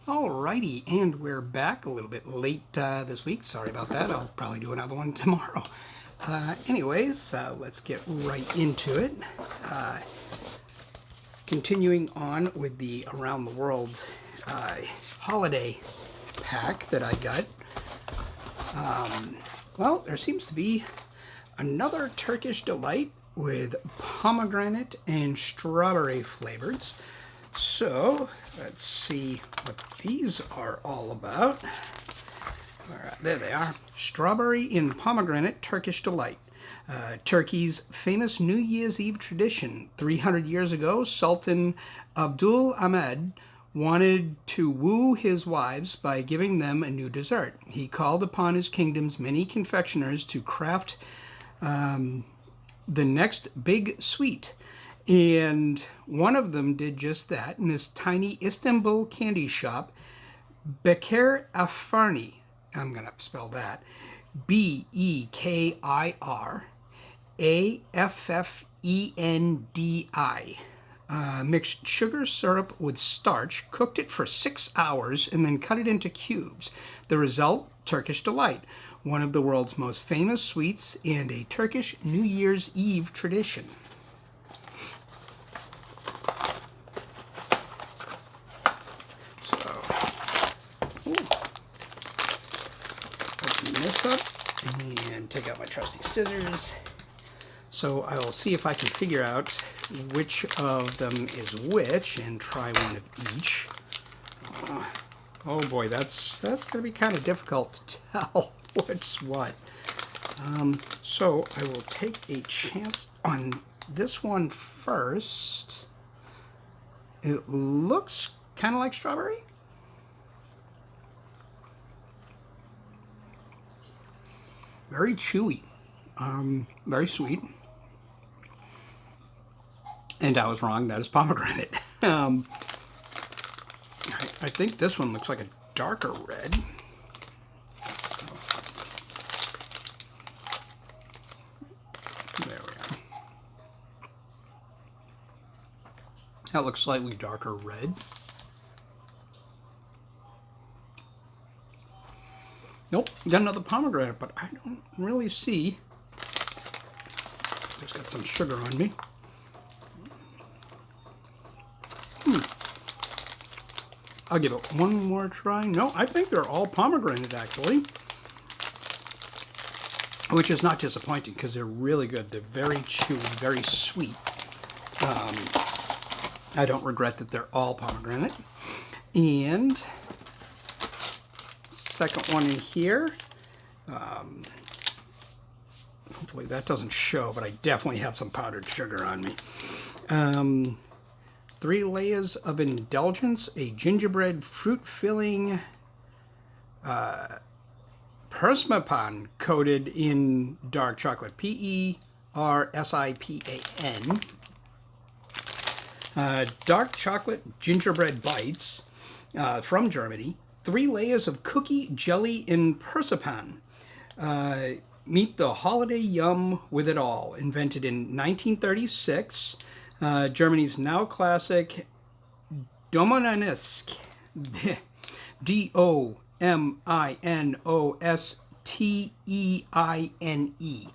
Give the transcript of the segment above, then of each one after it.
Alrighty, and we're back a little bit late this week. Sorry about that. I'll probably do another one tomorrow. Let's get right into it. Continuing on with the Around the World holiday pack that I got. Well, there seems to be another Turkish delight with pomegranate and strawberry flavors. So let's see what these are all about. All right, there they are. Strawberry and pomegranate Turkish delight. Turkey's famous New Year's Eve tradition. 300 years ago, Sultan Abdul Ahmed wanted to woo his wives by giving them a new dessert. He called upon his kingdom's many confectioners to craft the next big sweet. And one of them did just that in this tiny Istanbul candy shop, Bekir Afarni. I'm going to spell that. Bekiraffendi. Mixed sugar syrup with starch, cooked it for 6 hours, and then cut it into cubes. The result, Turkish delight, one of the world's most famous sweets and a Turkish New Year's Eve tradition. Open this up and take out my trusty scissors. So I will see if I can figure out which of them is which and try one of each. Oh boy, that's going to be kind of difficult to tell what's what. So I will take a chance on this one first. It looks kind of like strawberry. Very chewy, very sweet. And I was wrong, that is pomegranate. I think this one looks like a darker red. There we are. That looks slightly darker red. Nope, got another pomegranate, but I don't really see. Just got some sugar on me. I'll give it one more try. No, I think they're all pomegranate actually, which is not disappointing because they're really good. They're very chewy, very sweet. I don't regret that they're all pomegranate. And second one in here. Hopefully that doesn't show, but I definitely have some powdered sugar on me. 3 layers of indulgence, a gingerbread fruit filling persipan coated in dark chocolate. Persipan. Dark chocolate gingerbread bites from Germany. 3 layers of cookie, jelly, and persipan. Meet the holiday yum with it all. Invented in 1936. Germany's now classic Dominostene, Dominostene,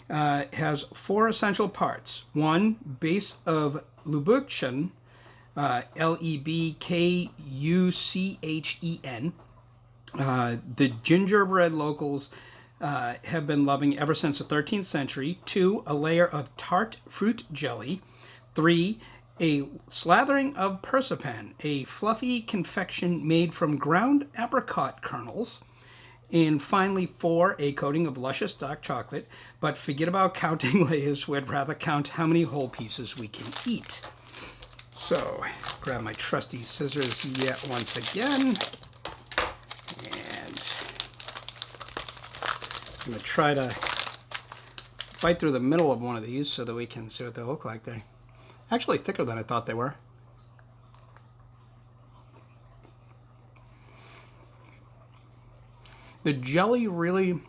has 4 essential parts. 1, base of Lebkuchen, Lebkuchen. The gingerbread locals have been loving ever since the 13th century. 2, a layer of tart fruit jelly. 3, a slathering of persipan, a fluffy confection made from ground apricot kernels. And finally, 4, a coating of luscious dark chocolate. But forget about counting layers. We'd rather count how many whole pieces we can eat. So, grab my trusty scissors yet once again. And I'm going to try to bite through the middle of one of these so that we can see what they look like. They're actually thicker than I thought they were. The jelly really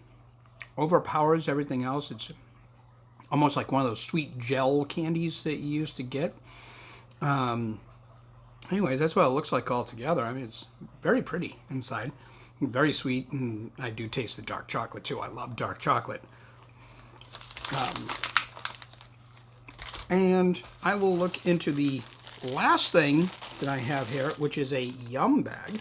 overpowers everything else. It's almost like one of those sweet gel candies that you used to get. Anyways, that's what it looks like all together. I mean, it's very pretty inside. Very sweet, and I do taste the dark chocolate too. I love dark chocolate. And I will look into the last thing that I have here, which is a Yum bag.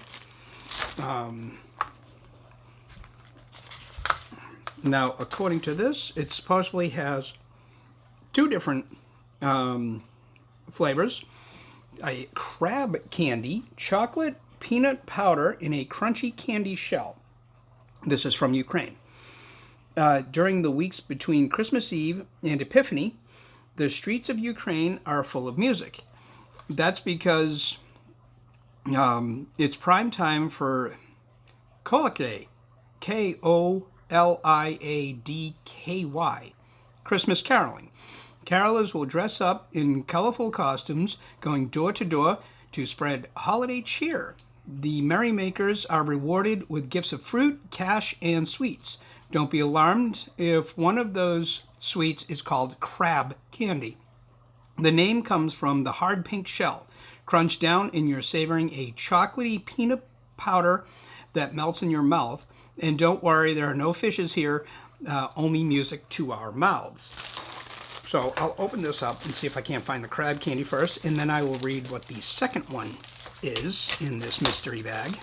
Now, according to this, it supposedly has two different flavors. A crab candy, chocolate peanut powder in a crunchy candy shell. This is from Ukraine. During the weeks between Christmas Eve and Epiphany, the streets of Ukraine are full of music. That's because it's prime time for Koliadky, Koliadky, Christmas caroling. Carolers will dress up in colorful costumes, going door to door to spread holiday cheer. The merrymakers are rewarded with gifts of fruit, cash, and sweets. Don't be alarmed if one of those sweets is called crab candy. The name comes from the hard pink shell. Crunched down and you're savoring a chocolatey peanut powder that melts in your mouth. And don't worry, there are no fishes here, only music to our mouths. So I'll open this up and see if I can't find the crab candy first, and then I will read what the second one is in this mystery bag.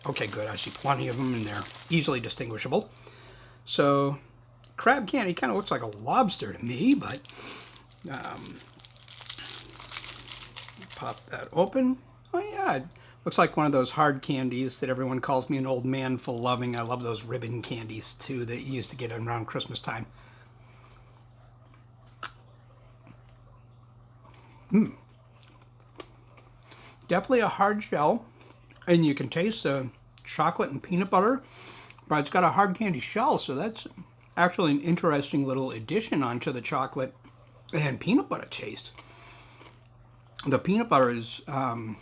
Okay, good. I see plenty of them, and they're easily distinguishable. So crab candy kind of looks like a lobster to me, but pop that open. Oh yeah, it looks like one of those hard candies that everyone calls me an old man for loving. I love those ribbon candies too that you used to get around Christmas time. Definitely a hard shell, and you can taste the chocolate and peanut butter, but it's got a hard candy shell, so that's actually an interesting little addition onto the chocolate and peanut butter taste. The peanut butter is kind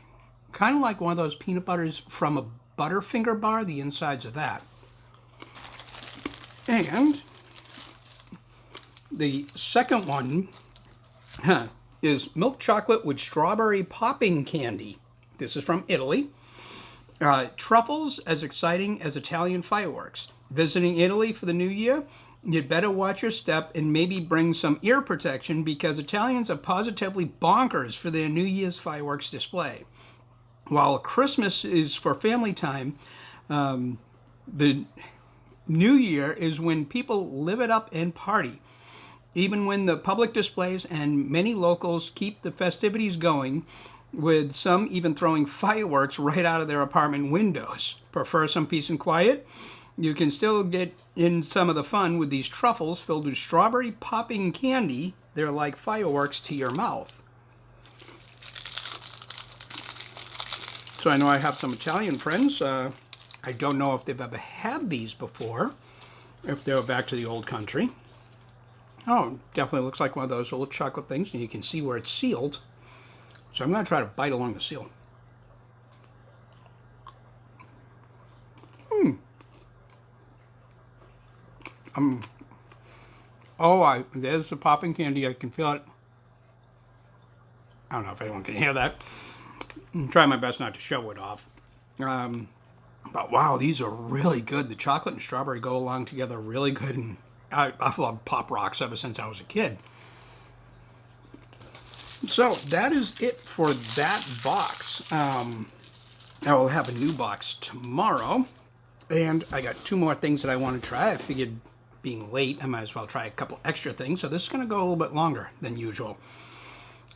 of like one of those peanut butters from a Butterfinger bar, the insides of that. And the second one is milk chocolate with strawberry popping candy. This is from Italy. Truffles as exciting as Italian fireworks. Visiting Italy for the new year? You'd better watch your step and maybe bring some ear protection because Italians are positively bonkers for their New Year's fireworks display. While Christmas is for family time, the New Year is when people live it up and party. Even when the public displays and many locals keep the festivities going, with some even throwing fireworks right out of their apartment windows. Prefer some peace and quiet? You can still get in some of the fun with these truffles filled with strawberry popping candy. They're like fireworks to your mouth. So I know I have some Italian friends. I don't know if they've ever had these before, if they're back to the old country. Oh, definitely looks like one of those little chocolate things, and you can see where it's sealed. So I'm going to try to bite along the seal. There's the popping candy. I can feel it. I don't know if anyone can hear that. I'm trying my best not to show it off. But wow, these are really good. The chocolate and strawberry go along together really good, and I've loved Pop Rocks ever since I was a kid. So that is it for that box. I will have a new box tomorrow, and I got two more things that I want to try. I figured being late, I might as well try a couple extra things, so this is going to go a little bit longer than usual.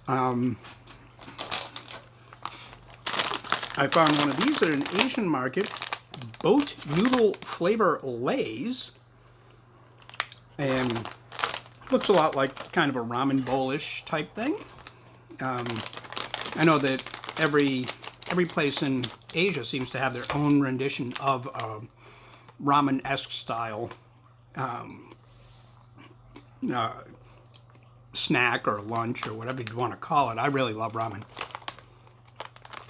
I found one of these at an Asian market, boat noodle flavor Lays, and looks a lot like kind of a ramen bowl-ish type thing. I know that every place in Asia seems to have their own rendition of a ramen-esque style snack or lunch or whatever you want to call it. I really love ramen.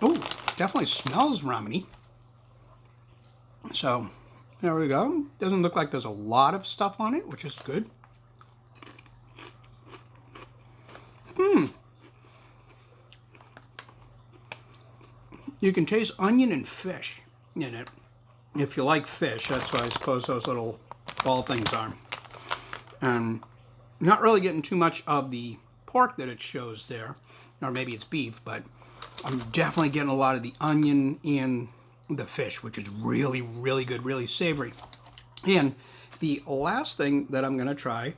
Oh, definitely smells ramen-y. So there we go. Doesn't look like there's a lot of stuff on it, which is good. You can taste onion and fish. in it. If you like fish, that's what I suppose those little ball things are. And not really getting too much of the pork that it shows there, or maybe it's beef, but I'm definitely getting a lot of the onion and the fish, which is really, really good, really savory. And the last thing that I'm going to try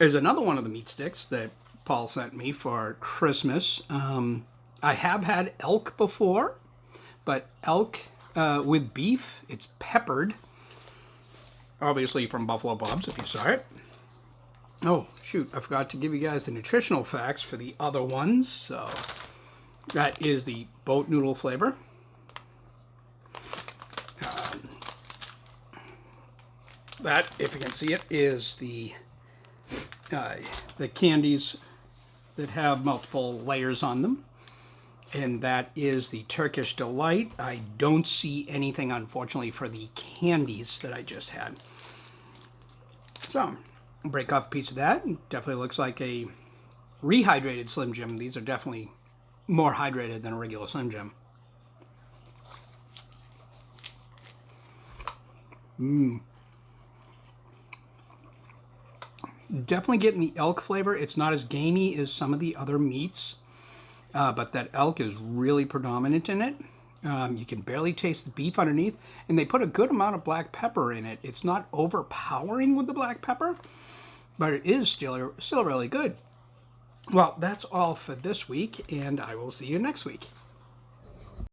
is another one of the meat sticks that Paul sent me for Christmas. I have had elk before, but elk with beef, it's peppered. Obviously from Buffalo Bob's, if you saw it. Oh, shoot, I forgot to give you guys the nutritional facts for the other ones. So that is the boat noodle flavor. That, if you can see it, is the candies that have multiple layers on them. And that is the Turkish Delight. I don't see anything, unfortunately, for the candies that I just had. So, break off a piece of that. Definitely looks like a rehydrated Slim Jim. These are definitely more hydrated than a regular Slim Jim. Definitely getting the elk flavor. It's not as gamey as some of the other meats, but that elk is really predominant in it. You can barely taste the beef underneath, and they put a good amount of black pepper in it. It's not overpowering with the black pepper, but it is still really good. Well, that's all for this week, and I will see you next week.